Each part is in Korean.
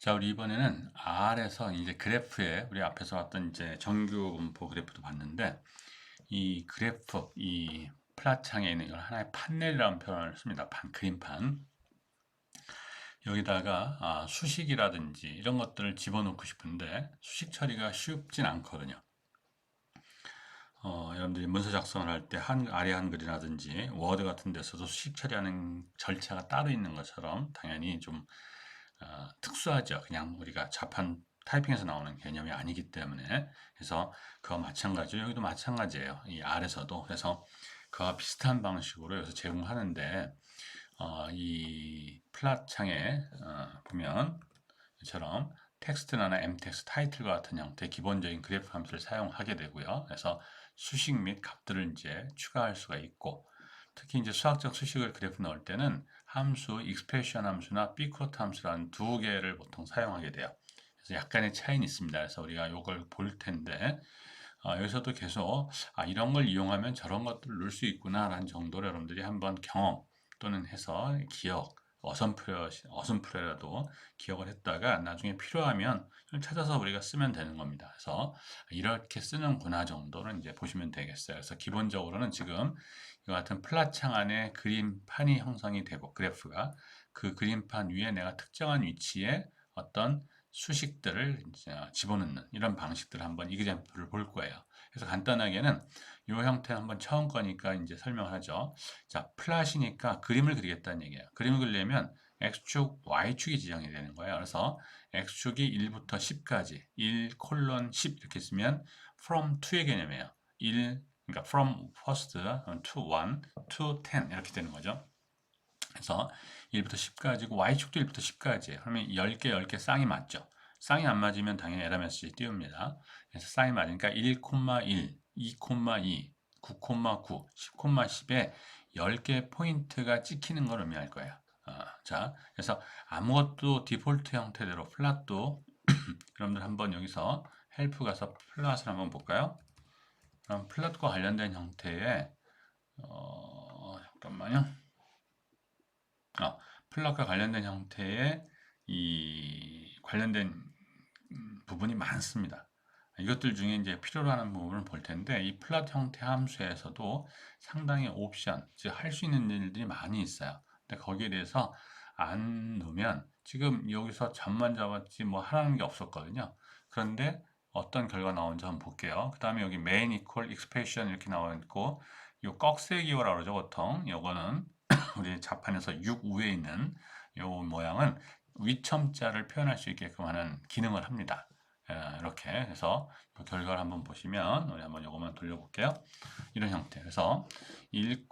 자, 우리 이번에는 R에서 이제 그래프에 우리 앞에서 봤던 이제 정규 분포 그래프도 봤는데 이 그래프, 이 플랫 창에 있는 이걸 하나의 판넬이라는 표현을 씁니다. 그림판. 여기다가 수식이라든지 이런 것들을 집어넣고 싶은데 수식 처리가 쉽진 않거든요. 여러분들이 문서 작성을 할 때 아래 한글이라든지 워드 같은 데서도 수식 처리하는 절차가 따로 있는 것처럼 당연히 좀 특수하죠. 그냥 우리가 자판 타이핑에서 나오는 개념이 아니기 때문에. 그래서 그와 마찬가지로 여기도 마찬가지예요. 이 R에서도. 그래서 그와 비슷한 방식으로 여기서 제공하는데 이 플랫 창에 보면 이처럼 텍스트나 m텍스트 타이틀과 같은 형태의 기본적인 그래프 함수를 사용하게 되고요. 그래서 수식 및 값들을 이제 추가할 수가 있고, 특히 이제 수학적 수식을 그래프 넣을 때는 함수, 익스프레션 함수나 bquote 함수라는 두 개를 보통 사용하게 돼요. 그래서 약간의 차이는 있습니다. 그래서 우리가 이걸 볼 텐데, 여기서도 계속 이런 걸 이용하면 저런 것들을 넣을 수 있구나라는 정도로 여러분들이 한번 경험 또는 해서 기억, 어선프레라도 기억을 했다가 나중에 필요하면 찾아서 우리가 쓰면 되는 겁니다. 그래서 이렇게 쓰는구나 정도는 이제 보시면 되겠어요. 그래서 기본적으로는 지금 이와 같은 플랫 창 안에 그림판이 형성이 되고 그래프가 그 그림판 위에 내가 특정한 위치에 어떤 수식들을 집어넣는 이런 방식들을 한번 이그젬플을 볼 거예요. 그래서 간단하게는 이 형태는 한번 처음 거니까 이제 설명을 하죠. 자, 플랫이니까 그림을 그리겠다는 얘기예요. 그림을 그리려면 X축, Y축이 지정이 되는 거예요. 그래서 X축이 1부터 10까지 1, 콜론 10 이렇게 쓰면 from to의 개념이에요. 1, 그러니까 from first to 1, to 10 이렇게 되는 거죠. 그래서 1부터 10까지고 Y축도 1부터 10까지예요. 그러면 10개, 10개 쌍이 맞죠? 쌍이 안 맞으면 당연히 에러 메시지 띄웁니다. 그래서 쌍이 맞으니까 1, 1, 2, 2, 9, 9, 10, 10개 포인트가 찍히는 걸 의미할 거예요. 자, 그래서 아무것도 디폴트 형태대로 플랫도 여러분들 한번 여기서 헬프 가서 플랫을 한번 볼까요? 그럼 플랫과 관련된 형태의 잠깐만요. 플랫과 관련된 형태의 이 관련된 부분이 많습니다. 이것들 중에 이제 필요로 하는 부분을 볼 텐데 이 플랫 형태 함수에서도 상당히 옵션, 즉 할 수 있는 일들이 많이 있어요. 근데 거기에 대해서 안 넣으면 지금 여기서 점만 잡았지 뭐 하라는 게 없었거든요. 그런데 어떤 결과 나오는지 한번 볼게요. 그 다음에 여기 main equal expression 이렇게 나와 있고 이 꺽쇠기호라고 그러죠 보통. 요거는 우리 자판에서 6 위에 있는 요 모양은 위첨자를 표현할 수 있게끔 하는 기능을 합니다. 이렇게 해서 결과를 한번 보시면 우리 한번 요것만 돌려볼게요. 이런 형태. 그래서 1,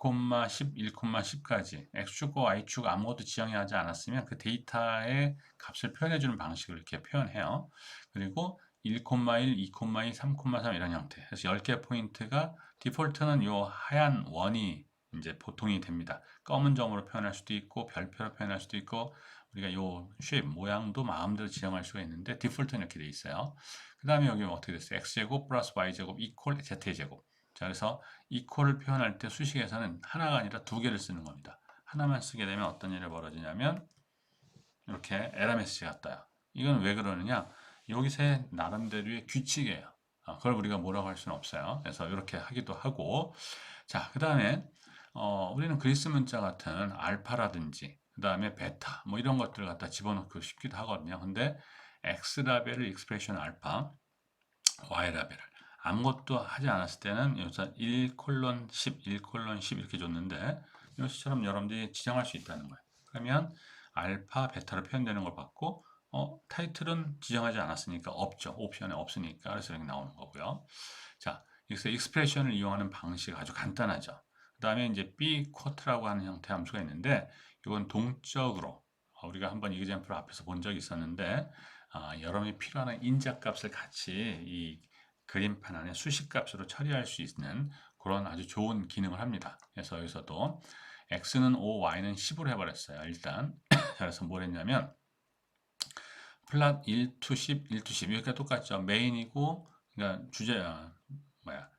10, 1, 10까지 X축과 Y축 아무것도 지정이 하지 않았으면 그 데이터의 값을 표현해주는 방식을 이렇게 표현해요. 그리고 1, 1, 2, 2, 3, 3 이런 형태. 그래서 10개 포인트가 디폴트는 요 하얀 원이 이제 보통이 됩니다. 검은 점으로 표현할 수도 있고 별표로 표현할 수도 있고 우리가 요 쉐입 모양도 마음대로 지정할 수가 있는데 디폴트는 이렇게 돼 있어요. 그 다음에 여기 어떻게 됐어요? x제곱 플러스 y제곱 이퀄 z제곱. 자, 그래서 이퀄을 표현할 때 수식에서는 하나가 아니라 두 개를 쓰는 겁니다. 하나만 쓰게 되면 어떤 일이 벌어지냐면 이렇게 에러 메시지가 떠요. 이건 왜 그러느냐? 여기서의 나름대로의 규칙이에요. 그걸 우리가 뭐라고 할 수는 없어요. 그래서 이렇게 하기도 하고 자, 그 다음에 우리는 그리스 문자 같은 알파라든지 그 다음에 베타 뭐 이런 것들을 갖다 집어넣고 싶기도 하거든요. 근데 x 라벨을 익스프레션 알파, y 라벨을 아무것도 하지 않았을 때는 여기서 1 콜론 10, 1 콜론 10 이렇게 줬는데 이것처럼 여러분들이 지정할 수 있다는 거예요. 그러면 알파, 베타로 표현되는 걸 받고 타이틀은 지정하지 않았으니까 없죠. 옵션에 없으니까 그래서 이렇게 나오는 거고요. 자, 여기서 익스프레션을 이용하는 방식 아주 간단하죠. 그 다음에 이제 b 쿼트라고 하는 형태 함수가 있는데 이건 동적으로 우리가 한번 이그젬플 앞에서 본 적이 있었는데 여러분이 필요한 인자값을 같이 이 그림판 안에 수식값으로 처리할 수 있는 그런 아주 좋은 기능을 합니다. 그래서 여기서도 x는 5, y는 10으로 해버렸어요. 일단 그래서 뭘 했냐면 플랫 1 to 10, 1 to 10 이렇게 똑같죠. 메인이고 그러니까 주제 뭐야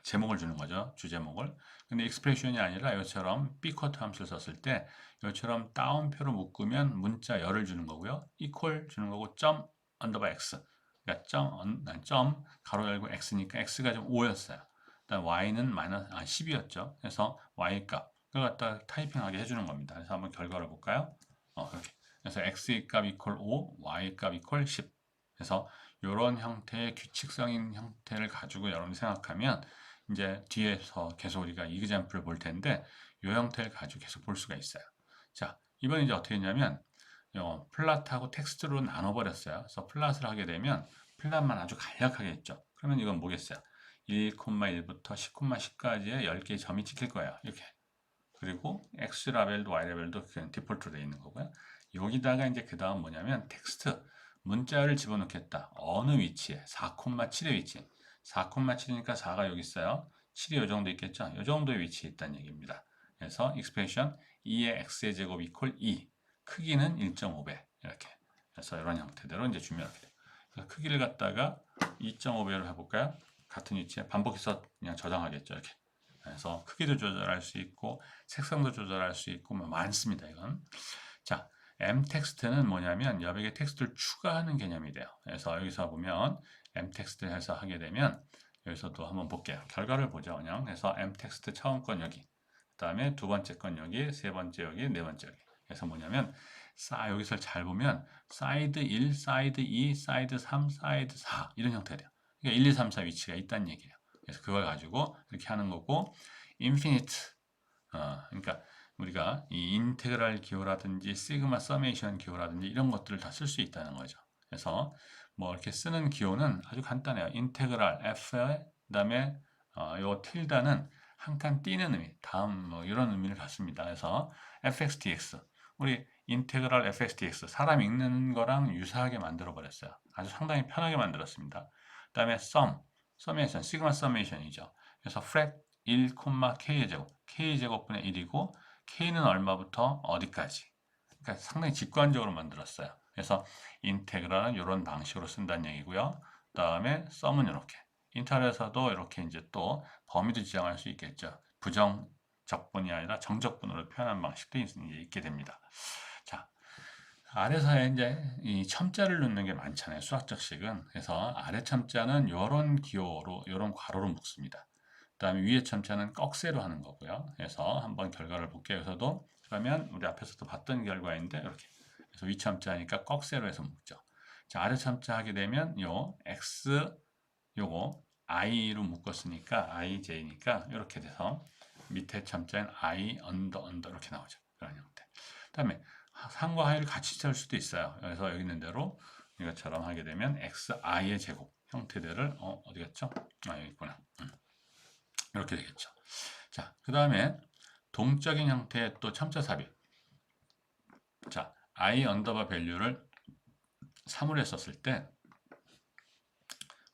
제목을 주는 거죠. 주제목을. 근데 익스프레션이 아니라 이것처럼 B쿼터 함수를 썼을 때 이것처럼 따옴표로 묶으면 문자 열을 주는 거고요. equal 주는 거고 점 언더바 x. 그러니까 점 가로 열고 x니까 x가 좀 5였어요. 그다음 y는 10이었죠. 그래서 y 값 그걸 갖다 타이핑하게 해주는 겁니다. 그래서 한번 결과를 볼까요? 이렇게. 그래서 x의 값 equal 5, y 값 equal 10. 그래서 이런 형태의 규칙성인 형태를 가지고 여러분이 생각하면 이제 뒤에서 계속 우리가 이그젬플을 볼 텐데 이 형태를 가지고 계속 볼 수가 있어요. 자, 이번에 이제 어떻게 했냐면 플랫하고 텍스트로 나눠버렸어요. 그래서 플랫을 하게 되면 플랫만 아주 간략하게 했죠. 그러면 이건 뭐겠어요? 1,1부터 10,10까지의 10개의 점이 찍힐 거예요. 이렇게. 그리고 X 라벨도 Y 라벨도 그냥 디폴트로 되어 있는 거고요. 여기다가 이제 그 다음 뭐냐면 텍스트 문자를 집어넣겠다. 어느 위치에? 4,7의 위치에. 4,7이니까 4가 여기 있어요. 7이 이 정도 있겠죠? 이 정도의 위치에 있다는 얘기입니다. 그래서 익스프레션 2의 x의 제곱 이퀄 2 크기는 1.5배 이렇게 그래서 이런 형태대로 이제 주면 이렇게 돼요. 그래서 크기를 갖다가 2.5배로 해볼까요? 같은 위치에 반복해서 그냥 저장하겠죠. 이렇게. 그래서 크기도 조절할 수 있고 색상도 조절할 수 있고 뭐 많습니다. 이건. 자, m텍스트는 뭐냐면 여백에 텍스트를 추가하는 개념이 돼요. 그래서 여기서 보면 m텍스트를 해서 하게 되면 여기서도 한번 볼게요. 결과를 보죠. 그냥 그래서 m텍스트 처음 건 여기 그 다음에 두 번째 건 여기 세 번째 여기 네 번째 여기 그래서 뭐냐면 여기서 잘 보면 사이드 1, 사이드 2, 사이드 3, 사이드 4 이런 형태가 돼요. 그러니까 1, 2, 3, 4 위치가 있다는 얘기예요. 그래서 그걸 가지고 이렇게 하는 거고 infinite 그러니까 우리가 이 인테그랄 기호라든지 시그마 서메이션 기호라든지 이런 것들을 다 쓸 수 있다는 거죠. 그래서 뭐 이렇게 쓰는 기호는 아주 간단해요. 인테그랄 F에 그다음에 요 틸다는 한 칸 띄는 의미, 다음 뭐 이런 의미를 갖습니다. 그래서 fxdx 우리 인테그랄 fxdx 사람 읽는 거랑 유사하게 만들어 버렸어요. 아주 상당히 편하게 만들었습니다. 그다음에 서메이션, 시그마 서메이션이죠. 그래서 프랙 1, k의 제곱, k의 제곱분의 1이고 k는 얼마부터 어디까지. 그러니까 상당히 직관적으로 만들었어요. 그래서 인테그랄은 이런 방식으로 쓴다는 얘기고요. 그 다음에 썸은 이렇게. 인터넷에서도 이렇게 이제 또 범위도 지정할 수 있겠죠. 부정적분이 아니라 정적분으로 표현한 방식도 있게 됩니다. 자, 아래서에 이제 이 첨자를 넣는 게 많잖아요. 수학적식은. 그래서 아래 첨자는 이런 기호로, 이런 괄호로 묶습니다. 그 다음에 위에 첨자는 꺽쇠로 하는 거고요. 그래서 한번 결과를 볼게요. 여기서도 그러면 우리 앞에서도 봤던 결과인데 이렇게. 그래서 위 첨자니까 꺽쇠로 해서 묶죠. 자, 아래 첨자 하게 되면 요 x 요거 i로 묶었으니까 ij니까 이렇게 돼서 밑에 첨자는 i 언더 이렇게 나오죠. 그런 형태. 그다음에 상과 하위를 같이 짤 수도 있어요. 그래서 여기 있는 대로 이것처럼 하게 되면 xi의 제곱 형태들을 어디 갔죠? 여기 있구나. 이렇게 되겠죠. 자, 그 다음에 동적인 형태의 또 첨자 삽입. 자, i 언더바 밸류를 3으로 했었을 때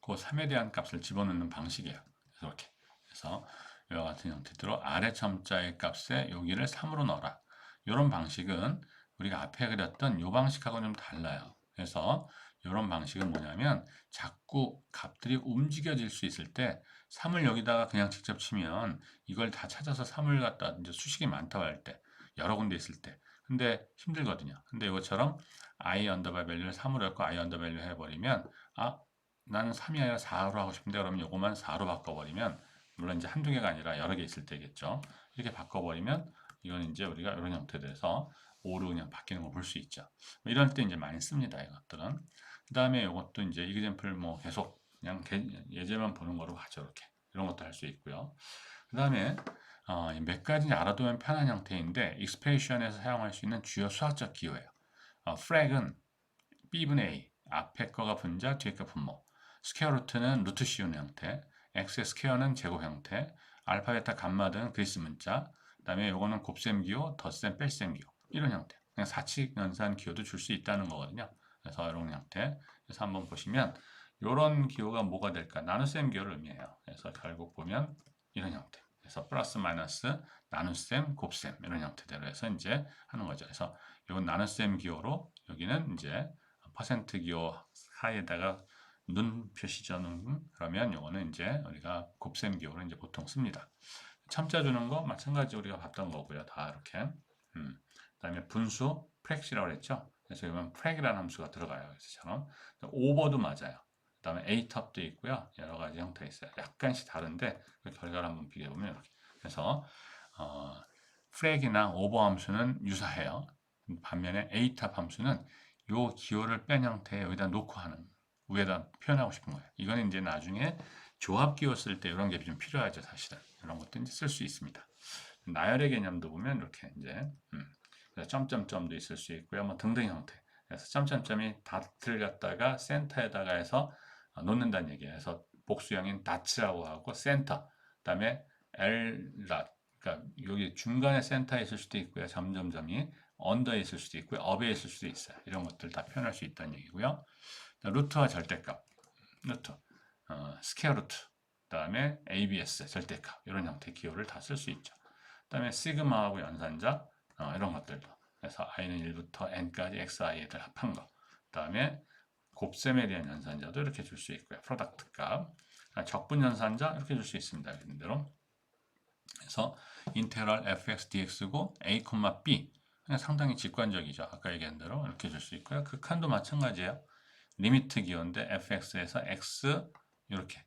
그 3에 대한 값을 집어넣는 방식이에요. 그래서 이렇게. 그래서 이와 같은 형태대로 아래 첨자의 값에 여기를 3으로 넣어라. 이런 방식은 우리가 앞에 그렸던 이 방식하고는 좀 달라요. 그래서 이런 방식은 뭐냐면 자꾸 값들이 움직여질 수 있을 때 3을 여기다가 그냥 직접 치면 이걸 다 찾아서 3을 갖다 이제 수식이 많다고 할 때 여러 군데 있을 때 근데 힘들거든요. 근데 이것처럼 i 언더바 밸류를 3으로 했고 i 언더 밸류 해버리면 나는 3이 아니라 4로 하고 싶은데 그러면 요거만 4로 바꿔버리면 물론 이제 한두 개가 아니라 여러 개 있을 때겠죠. 이렇게 바꿔버리면 이건 이제 우리가 이런 형태에서 5로 그냥 바뀌는 걸 볼 수 있죠. 이럴 때 이제 많이 씁니다. 이것들은. 그 다음에 이것도 이제 이그젬플 뭐 계속 그냥 예제만 보는 거로 가죠. 이렇게. 이런 것도 할 수 있고요. 그 다음에 몇 가지 알아두면 편한 형태인데 익스프레션에서 사용할 수 있는 주요 수학적 기호예요. frag은 b분의 a 앞에 거가 분자, 뒤에 거 분모. 스퀘어 루트는 루트 씌우는 형태, x의 스퀘어는 제곱 형태, 알파, 베타, 감마 등 그리스 문자, 그 다음에 요거는 곱셈 기호, 덧셈, 뺄셈 기호 이런 형태. 그냥 사칙 연산 기호도 줄 수 있다는 거거든요. 그래서 이런 형태. 그래서 한번 보시면 이런 기호가 뭐가 될까? 나눗셈 기호를 의미해요. 그래서 결국 보면 이런 형태. 그래서 플러스 마이너스 나눗셈, 곱셈 이런 형태대로 해서 이제 하는 거죠. 그래서 이건 나눗셈 기호로 여기는 이제 퍼센트 기호 사이에다가 눈 표시죠, 눈. 그러면 요거는 이제 우리가 곱셈 기호를 이제 보통 씁니다. 첨자 주는 거 마찬가지 우리가 봤던 거고요. 다 이렇게. 그다음에 분수 프렉시라고 했죠. 그래서 이건 프렉이라는 함수가 들어가요. 그래서처럼 오버도 맞아요. 그다음에 A탑도 있고요. 여러 가지 형태 있어요. 약간씩 다른데 그 결과를 한번 비교해 보면 이렇게. 그래서 프렉이나 오버 함수는 유사해요. 반면에 A탑 함수는 요 기호를 뺀 형태에 여기다 놓고 하는 위에다 표현하고 싶은 거예요. 이거는 이제 나중에 조합 기호 쓸 때 이런 게 좀 필요하죠, 사실은. 이런 것도 이제 쓸 수 있습니다. 나열의 개념도 보면 이렇게 이제 그래서 점점점도 있을 수 있고요, 뭐 등등 형태. 그래서 점점점이 닷을 갖다가 센터에다가 해서 놓는다는 얘기예요. 그래서 복수형인 닷이라고 하고 센터, 그다음에 L 그러니까 여기 중간에 센터에 있을 수도 있고요, 점점점이 언더에 있을 수도 있고요, 업에 있을 수도 있어요. 이런 것들 다 표현할 수 있다는 얘기고요. 루트와 절대값, 루트, 스퀘어 루트, 그다음에 ABS 절대값 이런 형태의 기호를 다 쓸 수 있죠. 그다음에 시그마하고 연산자 이런 것들도. 그래서 i는 1부터 n까지 xi를 합한 거. 그다음에 곱셈에 대한 연산자도 이렇게 줄 수 있고요. 프로덕트 값, 적분 연산자 이렇게 줄 수 있습니다. 이런 대로. 그래서 인테그랄 fx dx고 a, b 상당히 직관적이죠. 아까 얘기한 대로 이렇게 줄 수 있고요. 극한도 마찬가지예요. 리미트 기호인데 fx에서 x 이렇게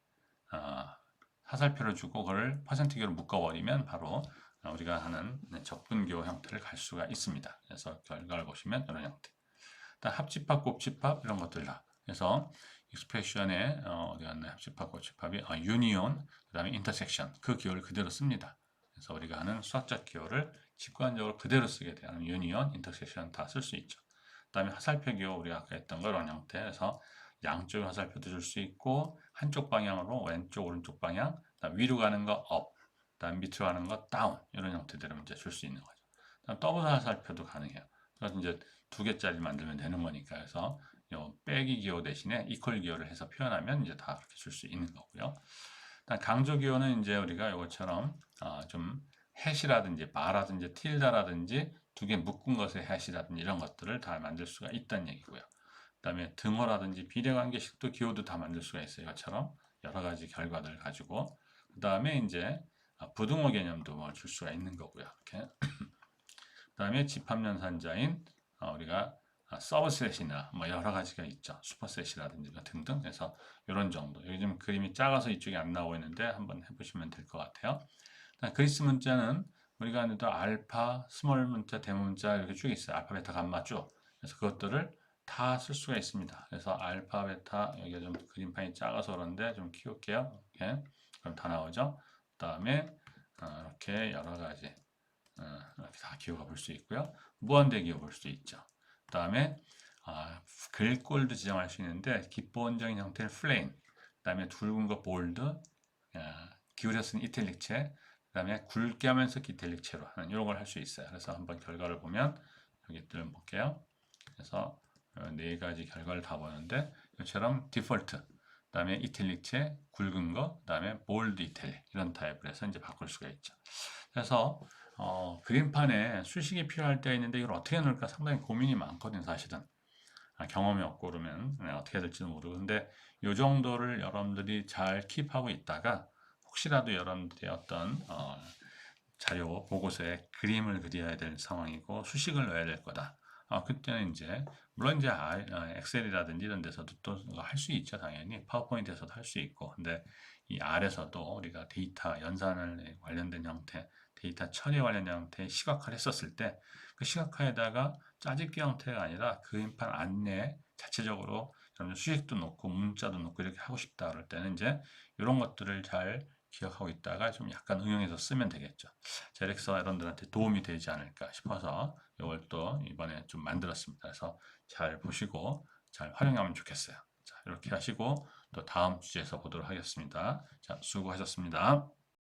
화살표를 주고 그걸 퍼센트 기호로 묶어버리면 바로 우리가 하는 적분기호 형태를 갈 수가 있습니다. 그래서 결과를 보시면 이런 형태. 합집합, 곱집합 이런 것들 다. 그래서 익스프레션에 어디 갔나요? 합집합, 곱집합이 유니온, 그다음에 인터섹션 그 기호를 그대로 씁니다. 그래서 우리가 하는 수학적 기호를 직관적으로 그대로 쓰게 되는 유니온, 인터섹션 다 쓸 수 있죠. 그다음에 화살표 기호 우리가 아까 했던 그런 형태에서 양쪽 화살표도 줄 수 있고 한쪽 방향으로 왼쪽 오른쪽 방향, 그다음 위로 가는 거 업, 그다음 밑으로 가는 거 다운 이런 형태대로 이제 줄 수 있는 거죠. 그다음 더블 화살표도 가능해요. 그래서 이제 두 개짜리 만들면 되는 거니까 해서 요 빼기 기호 대신에 이퀄 기호를 해서 표현하면 이제 다 그렇게 줄 수 있는 거고요. 일단 강조 기호는 이제 우리가 이것처럼 좀 해시라든지 바라든지 틸다라든지 두 개 묶은 것의 해시라든지 이런 것들을 다 만들 수가 있다는 얘기고요. 그다음에 등호라든지 비례관계식도 기호도 다 만들 수가 있어요. 이것처럼 여러 가지 결과들을 가지고 그다음에 이제 부등호 개념도 줄 수가 있는 거고요. 이렇게 그다음에 집합연산자인 우리가 서브셋이나 뭐 여러 가지가 있죠. 슈퍼셋이라든지 등등 해서 이런 정도. 여기 좀 그림이 작아서 이쪽에 안 나오고 있는데 한번 해보시면 될 것 같아요. 그리스 문자는 우리가 하는데 알파, 스몰 문자, 대문자 이렇게 쭉 있어요. 알파, 베타, 감마 쭉. 그래서 그것들을 다 쓸 수가 있습니다. 그래서 알파, 베타 여기가 좀 그림판이 작아서 그런데 좀 키울게요. 이렇게 그럼 다 나오죠. 그다음에 이렇게 여러 가지 이렇게 다 기호가 볼 수 있고요. 무한대 기호 볼 수 있죠. 그 다음에 글꼴도 지정할 수 있는데 기본적인 형태는 플레인, 그 다음에 둥근 거 볼드, 기울여 쓴 이탈릭체, 그 다음에 굵게 하면서 이탈릭체로 하는 이런 걸 할 수 있어요. 그래서 한번 결과를 보면 여기들 볼게요. 그래서 네 가지 결과를 다 보는데 이처럼 디폴트, 그 다음에 이탈릭체, 굵은 거, 그 다음에 볼드 이탈릭 이런 타입을 해서 이제 바꿀 수가 있죠. 그래서 그림판에 수식이 필요할 때가 있는데 이걸 어떻게 넣을까 상당히 고민이 많거든요, 사실은. 경험이 없고 그러면 어떻게 해야 될지는 모르고. 근데 이 정도를 여러분들이 잘 킵하고 있다가 혹시라도 여러분들이 어떤 자료 보고서에 그림을 그려야 될 상황이고 수식을 넣어야 될 거다. 그때는 이제 물론 이제 엑셀이라든지 이런 데서도 또 할 수 있죠, 당연히 파워포인트에서도 할 수 있고. 근데 이 R에서도 우리가 데이터 연산을 관련된 형태, 데이터 처리 관련 형태의 시각화를 했었을 때 그 시각화에다가 짜집기 형태가 아니라 그림판 안내 자체적으로 수식도 넣고 문자도 넣고 이렇게 하고 싶다 그럴 때는 이제 이런 것들을 잘 기억하고 있다가 좀 약간 응용해서 쓰면 되겠죠. 제렉스와 여러분들한테 도움이 되지 않을까 싶어서 이걸 또 이번에 좀 만들었습니다. 그래서 잘 보시고 잘 활용하면 좋겠어요. 자, 이렇게 하시고 또 다음 주제에서 보도록 하겠습니다. 자, 수고하셨습니다.